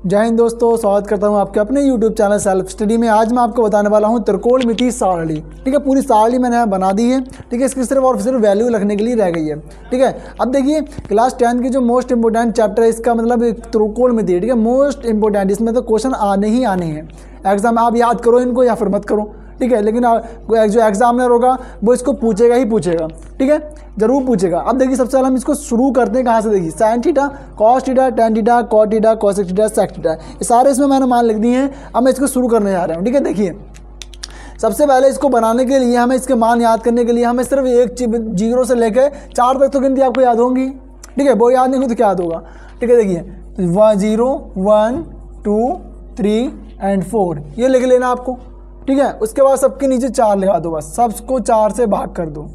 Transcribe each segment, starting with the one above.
जय हिंद दोस्तों, स्वागत करता हूं आपके अपने YouTube चैनल सेल्फ स्टडी में। आज मैं आपको बताने वाला हूं त्रिकोणमिति सारणी। ठीक है, पूरी सारणी मैंने बना दी है। ठीक है, इसकी सिर्फ और सिर्फ वैल्यू लिखने के लिए रह गई है। ठीक है, अब देखिए क्लास 10 की जो मोस्ट इंपॉर्टेंट चैप्टर है इसका मतलब त्रिकोणमिति। ठीक है, मोस्ट इंपॉर्टेंट, इसमें तो क्वेश्चन आने ही आने हैं। एग्जाम आप याद करो इनको या फिर मत करो। ठीक है, लेकिन जो एग्जामिनर होगा वो इसको पूछेगा ही पूछेगा। ठीक है, जरूर पूछेगा। अब देखिए सबसे पहले हम इसको शुरू करते हैं कहाँ से। देखिए sine theta, cos theta, tan theta, cot theta, cosec theta, sec theta, ये सारे इसमें मैंने मान लिख दिए हैं। अब मैं इसको शुरू करने जा रहा हूँ। ठीक है, देखिए सबसे पहले इसको बनाने के लिए हमें इसके मान याद करने के लिए हमें सिर्फ एक 0 से लेकर 4 तक तो गिनती आपको याद होंगी। ठीक है, वो याद नहीं हो तो क्या याद होगा। ठीक है, देखिए 0, 1, 2, 3 एंड 4 ये लिख लेना आपको। ठीक है, उसके बाद सबके नीचे 4 लगा दो। बस सबको 4 से भाग कर दो,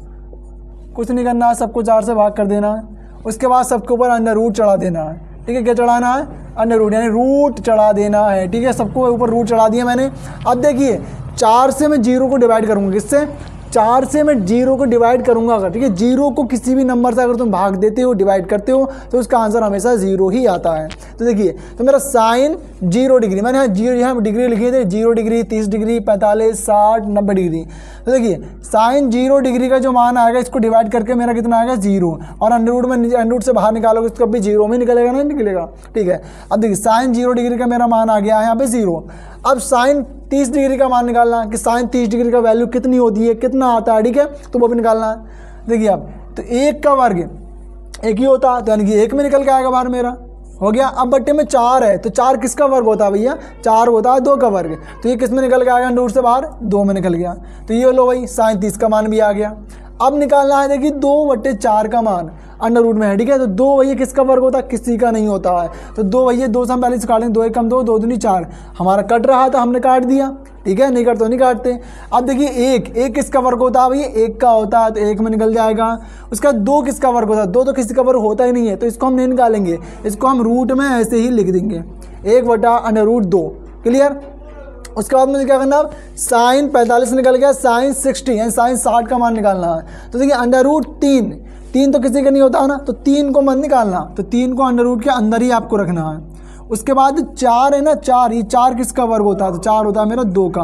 कुछ नहीं करना है, सबको 4 से भाग कर देना है। उसके बाद सबके ऊपर अंडर रूट चढ़ा देना है। ठीक है, क्या चढ़ाना है? अंडर रूट, यानी रूट चढ़ा देना है। ठीक है, सबको ऊपर रूट चढ़ा दिया मैंने। अब देखिए 4 से मैं 0 को डिवाइड करूँगा। किससे? 4 से मैं 0 को डिवाइड करूँगा। अगर ठीक है 0 को किसी भी नंबर से अगर तुम भाग देते हो, डिवाइड करते हो, तो उसका आंसर हमेशा 0 ही आता है। तो देखिए तो मेरा साइन 0 डिग्री, मैंने यहाँ डिग्री लिखी थे, 0 डिग्री, 30 डिग्री, 45, 60, 90 डिग्री। तो देखिए साइन 0 डिग्री का जो मान आएगा इसको डिवाइड करके मेरा कितना आएगा? 0। और अंडर रूट में अंडर रूट से बाहर निकालोगे तो कभी 0 में निकलेगा, नहीं निकलेगा। ठीक है, अब देखिए साइन 0 डिग्री का मेरा मान आ गया यहाँ पे 0। अब साइन 30 डिग्री का मान निकालना है कि साइन 30 डिग्री का वैल्यू कितनी होती है, कितना आता है। ठीक है, तो वो भी निकालना है। देखिए अब तो 1 का वर्ग 1 ही होता है, तो यानी कि 1 में निकल के आएगा बाहर मेरा, हो गया। अब बट्टे में 4 है, तो 4 किसका वर्ग होता है भैया? 4 होता है 2 का वर्ग। तो ये किस में निकल के आएगा? अंडर रूट से बाहर 2 में निकल गया। तो ये लो भाई साइन 30 का मान भी आ गया। अब निकालना है देखिए 2/4 का मान अंडर रूट में है। ठीक है, तो 2 भैया किसका वर्ग होता है? किसी का नहीं होता है। तो 2 भैया 2 से हम पहले से काट लेंगे, 2 1 कम 2, 2 दूनी 4। हमारा कट रहा था, हमने काट दिया। ठीक है, नहीं कट तो नहीं काटते। अब देखिए 1 किसका वर्ग होता है भैया? 1 का होता है, तो 1 में निकल जाएगा। उसका 2 किसका वर्ग होता है? 2 तो किसी का वर्ग होता ही नहीं है, तो इसको हम नहीं निकालेंगे, इसको हम रूट में ऐसे ही लिख देंगे, 1/√2। क्लियर? उसके बाद मुझे क्या करना है? साइन 45 निकल गया, साइन 60 यानी साइन 60 का मान निकालना है। तो देखिए अंडर रूट 3 तो किसी का नहीं होता है ना, तो 3 को मत निकालना, तो 3 को अंडर रूट के अंदर ही आपको रखना है। उसके बाद 4 है ना, 4, ये 4 किसका वर्ग होता है? तो 4 होता है मेरा 2 का,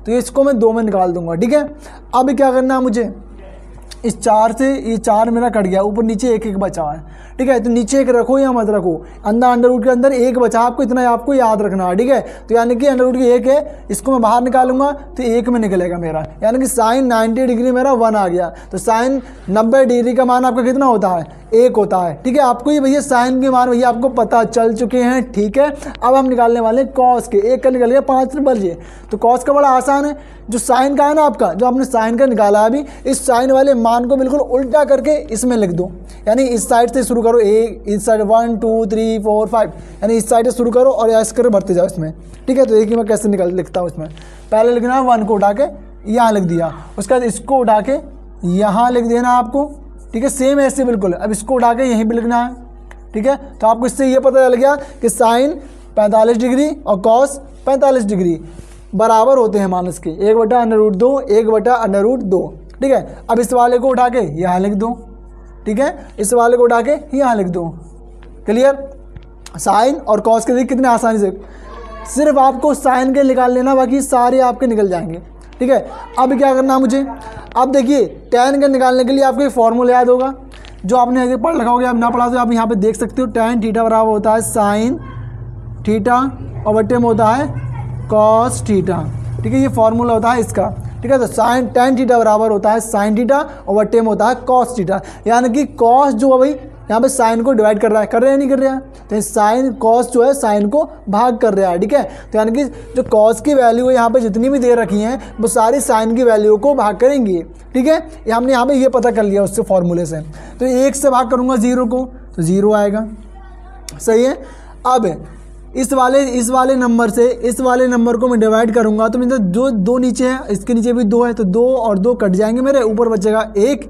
तो इसको मैं 2 में निकाल दूंगा। ठीक है, अब क्या करना है मुझे? इस 4 से ये 4 मेरा कट गया, ऊपर नीचे 1 बचा है। ठीक है, तो नीचे 1 रखो या मत रखो, अंडर रूट के अंदर 1 बचा, आपको इतना आपको याद रखना है। ठीक है, तो यानी कि अंडर रूट की 1 है, इसको मैं बाहर निकालूंगा तो 1 में निकलेगा मेरा, यानी कि साइन 90 डिग्री मेरा 1 आ गया। तो साइन 90 डिग्री का मान आपका कितना होता है? 1 होता है। ठीक है, आपको ये भैया साइन के मान भैया आपको पता चल चुके हैं। ठीक है, अब हम निकालने वाले हैं कॉस के। 1 का निकल गया, 5 बजे। तो कॉस का बड़ा आसान है, जो साइन का है ना आपका, जो आपने साइन का निकाला है अभी, इस साइन वाले मान को बिल्कुल उल्टा करके इसमें लिख दो। यानी इस साइड से शुरू करो, इस साइड 1 2 3 4 5, यानी इस साइड से शुरू करो और ऐसे कर बढ़ते जाओ इसमें। ठीक है, तो एक ही मैं कैसे लिखता हूँ इसमें, पहले लिखना है 1 को उठा के यहाँ लिख दिया, उसके बाद इसको उठा के यहाँ लिख देना आपको। ठीक है, सेम ऐसे बिल्कुल। अब इसको उठा के यहीं पर लिखना है। ठीक है, तो आपको इससे ये पता चल गया कि साइन 45 डिग्री और कॉस 45 डिग्री बराबर होते हैं मान इसके, 1/√2, 1/√2। ठीक है, अब इस वाले को उठा के यहाँ लिख दो। ठीक है, इस वाले को उठा के यहाँ लिख दो। क्लियर? साइन और कॉस के देखिए कितने आसानी से, सिर्फ आपको साइन के निकाल लेना, बाकी सारे आपके निकल जाएंगे। ठीक है, अब क्या करना मुझे? अब देखिए tan का निकालने के लिए आपको एक फॉर्मूला याद होगा, जो आपने आगे पढ़ रखा होगा, आप ना पढ़ा तो आप यहाँ पे देख सकते हो। tan थीटा बराबर होता है साइन थीटा और बट्टे में होता है कॉस थीटा। ठीक है, ये फॉर्मूला होता है इसका। ठीक है, तो साइन tan थीटा बराबर होता है साइन थीटा और बट्टे में होता है कॉस थीटा। यानी कि कॉस जो है भाई यहाँ पे साइन को डिवाइड कर रहा है, कर रहे हैं नहीं कर रहा है? तो साइन कॉस जो है साइन को भाग कर रहा है। ठीक है, तो यानी कि जो कॉस की वैल्यू है यहाँ पे जितनी भी दे रखी हैं वो सारी साइन की वैल्यू को भाग करेंगी। ठीक है, ये हमने यहाँ पे ये पता कर लिया उससे फॉर्मूले से। तो 1 से भाग करूँगा 0 को, तो 0 आएगा। सही है। अब इस वाले नंबर से इस वाले नंबर को मैं डिवाइड करूंगा, तो मतलब जो 2 नीचे है, इसके नीचे भी 2 है, तो 2 और 2 कट जाएंगे मेरे, ऊपर बचेगा 1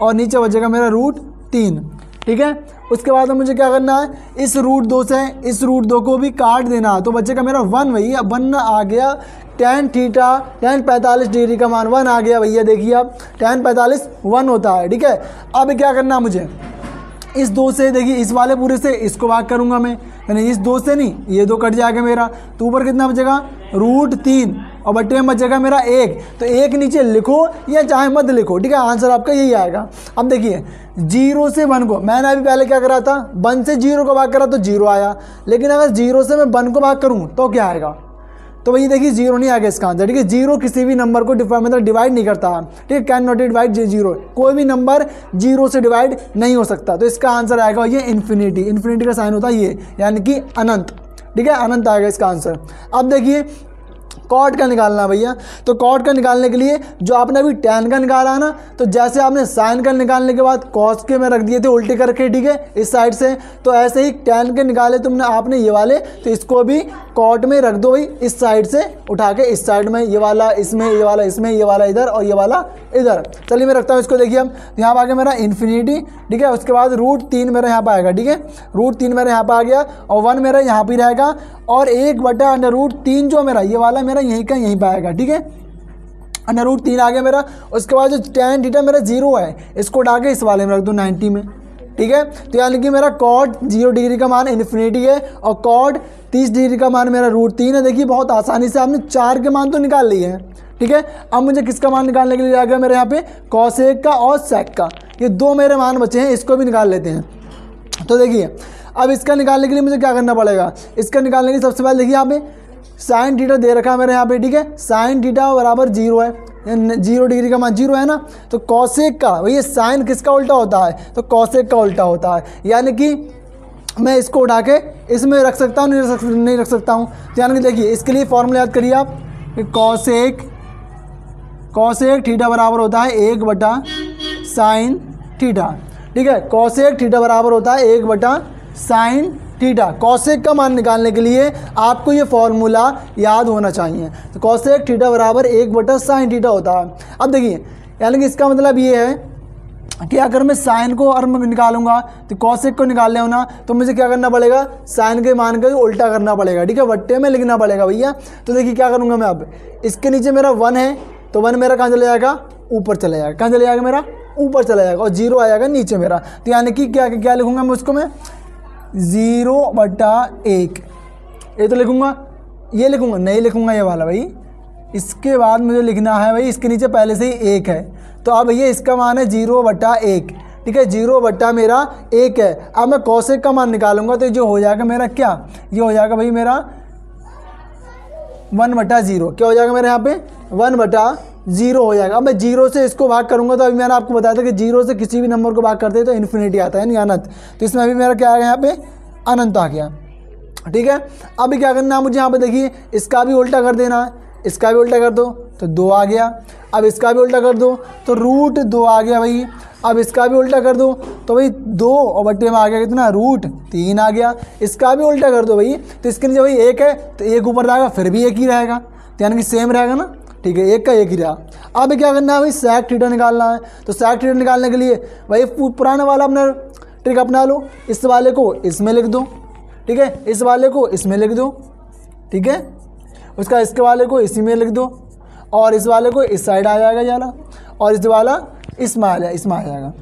और नीचे बचेगा मेरा √3। ठीक है, उसके बाद मुझे क्या करना है? इस √2 से इस √2 को भी काट देना, तो बचेगा मेरा 1 भैया। 1 आ गया। tan थीटा tan 45 डिग्री का मान 1 आ गया भैया। देखिए अब tan 45 1 होता है। ठीक है, अब क्या करना मुझे? इस 2 से देखिए इस वाले पूरे से इसको भाग करूंगा मैं, यानी इस 2 से नहीं, ये 2 कट जाएगा मेरा, तो ऊपर कितना बचेगा √3 और बट्टे में बचेगा मेरा 1। तो 1 नीचे लिखो या चाहे मत लिखो, ठीक है, आंसर आपका यही आएगा। अब देखिए 0 से 1 को मैंने अभी पहले क्या करा था, 1 से 0 को भाग करा तो 0 आया, लेकिन अगर 0 से मैं 1 को भाग करूँ तो क्या आएगा, तो वही देखिए 0 नहीं आ गया इसका आंसर, ठीक है। 0 किसी भी नंबर को मतलब डिवाइड नहीं करता, ठीक है, कैन नॉट डिवाइड 0, कोई भी नंबर 0 से डिवाइड नहीं हो सकता। तो इसका आंसर आएगा ये इन्फिनिटी, इन्फिनिटी का साइन होता है ये, यानी कि अनंत, ठीक है, अनंत आएगा इसका आंसर। अब देखिए कॉट का निकालना है भैया, तो कॉट का निकालने के लिए जो आपने अभी tan का निकाला है ना, तो जैसे आपने साइन का निकालने के बाद कॉस के में रख दिए थे उल्टे करके, ठीक है, इस साइड से, तो ऐसे ही tan के निकाले तुमने आपने ये वाले, तो इसको भी कॉट में रख दो भाई, इस साइड से उठा के इस साइड में, ये वाला इसमें, ये वाला इसमें, ये वाला इधर और ये वाला इधर। चलिए मैं रखता हूँ इसको, देखिए अब यहाँ पर आ गया मेरा इन्फिनिटी, ठीक है, उसके बाद √3 मेरा यहाँ पर आएगा, ठीक है, √3 मेरा यहाँ पर आ गया और 1 मेरा यहाँ पर रहेगा और 1/√3 जो मेरा ये वाला मेरा यहीं का यहीं पर आएगा, ठीक है, √3 आ गया मेरा। उसके बाद जो tan थीटा मेरा 0 है, इसको उठा के इस वाले में रख दो 90 में, ठीक है, तो यानी कि मेरा कॉट 0 डिग्री का मान इन्फिनिटी है और कॉट 30 डिग्री का मान मेरा √3 है। देखिए बहुत आसानी से आपने 4 के मान तो निकाल लिए हैं, ठीक है। अब मुझे किसका मान निकालने के लिए आ गया मेरे यहाँ पे, cos1 का और sec का, ये 2 मेरे मान बचे हैं, इसको भी निकाल लेते हैं। तो देखिए अब इसका निकालने के लिए मुझे क्या करना पड़ेगा, इसका निकालने के लिए सबसे पहले देखिए यहाँ पे sin थीटा दे रखा है मेरे यहाँ पे, ठीक है, sin थीटा बराबर 0 है, 0 डिग्री का मान 0 है ना, तो cos1 का वही साइन किसका उल्टा होता है, तो cos1 का उल्टा होता है, यानी कि मैं इसको उठा के इसमें रख सकता हूँ, नहीं रख सकता हूँ। तो यानी कि देखिए इसके लिए फॉर्मूला याद करिए आप, cos1 थीटा बराबर होता है 1/sin थीटा, ठीक है, cos1 थीटा बराबर होता है 1/sin थीटा। cos1 का मान निकालने के लिए आपको ये फॉर्मूला याद होना चाहिए, तो cos1 थीटा बराबर 1/sin थीटा होता है। अब देखिए यानी कि इसका मतलब ये है कि अगर मैं साइन को और निकालूंगा तो cos1 को निकाल ले ना, तो मुझे क्या करना पड़ेगा, साइन के मान का उल्टा करना पड़ेगा, ठीक है, बट्टे में लिखना पड़ेगा भैया। तो देखिए क्या करूँगा मैं, अब इसके नीचे मेरा 1 है, तो 1 मेरा कहाँ चला जाएगा, ऊपर चला जाएगा, कहाँ चला जाएगा मेरा, ऊपर चला जाएगा, और 0 आ जाएगा नीचे मेरा। तो यानी कि क्या लिखूँगा मैं उसको, मैं 0/1 ये तो लिखूँगा, ये लिखूँगा नहीं लिखूँगा ये वाला भाई, इसके बाद मुझे लिखना है भाई, इसके नीचे पहले से ही 1 है, तो अब भैया इसका मान है 0/1, ठीक है, 0/1 है। अब मैं cos1 का मान निकालूंगा तो जो हो जाएगा मेरा क्या, ये हो जाएगा भाई मेरा 1/0, क्या हो जाएगा मेरे यहाँ पे 1/0 हो जाएगा। अब मैं 0 से इसको भाग करूँगा, तो अभी मैंने आपको बताया था कि 0 से किसी भी नंबर को भाग करते हैं तो इन्फिनिटी आता है, यानी अनंत, तो इसमें अभी मेरा क्या आ गया यहाँ पे, अनंत आ गया, ठीक है। अभी क्या करना है मुझे यहाँ पे, देखिए इसका भी उल्टा कर देना है, इसका भी उल्टा कर दो तो 2 आ गया, अब इसका भी उल्टा कर दो तो √2 आ गया भाई, अब इसका भी उल्टा कर दो तो भाई 2 और बट्टे में आ गया कितना, √3 आ गया। इसका भी उल्टा कर दो भाई, तो इसके नीचे भाई 1 है तो 1 ऊपर जाएगा, फिर भी 1 ही रहेगा, तो यानी कि सेम रहेगा ना, ठीक है, 1 का 1 ही रहा। अब क्या करना है भाई, sec थीटा निकालना है, तो sec थीटा निकालने के लिए भाई पुराना वाला अपना ट्रिक अपना लो, इस वाले को इसमें लिख दो, ठीक है, इस वाले को इसमें लिख दो, ठीक है, उसका इसके वाले को इसी में लिख दो, और इस वाले को इस साइड आ जाएगा ज़्यादा, और इस वाला इसमें आ जाएगा।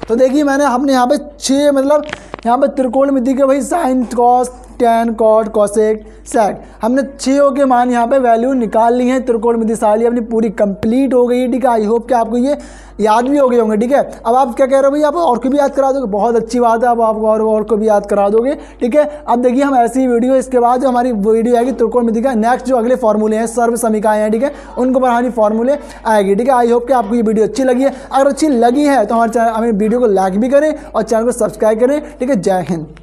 तो देखिए मैंने हमने यहाँ पे 6 मतलब यहाँ पे त्रिकोणमिति के भाई sine, cos, tan, cot, cosec, sec, हमने 6 के मान यहाँ पे वैल्यू निकाल ली है। त्रिकोणमिति सारणी अपनी पूरी कंप्लीट हो गई है, ठीक है। आई होप कि आपको ये याद भी हो गए होंगे, ठीक है। अब आप क्या कह रहे हो भाई, आप और को भी याद करा दोगे, बहुत अच्छी बात है, अब आप और को भी याद करा दोगे, ठीक है। अब देखिए हम ऐसी वीडियो, इसके बाद जो हमारी वीडियो आएगी त्रिकोणमिति का नेक्स्ट जो अगले फॉर्मूले हैं, सर्व समीकरण हैं, ठीक है, उनको बढ़ानी फॉर्मूले आएगी, ठीक है। आई होप कि आपको ये वीडियो अच्छी लगी है, अगर अच्छी लगी है तो हमारे वीडियो को लाइक भी करें और चैनल को सब्सक्राइब करें, ठीक है। जय हिंद।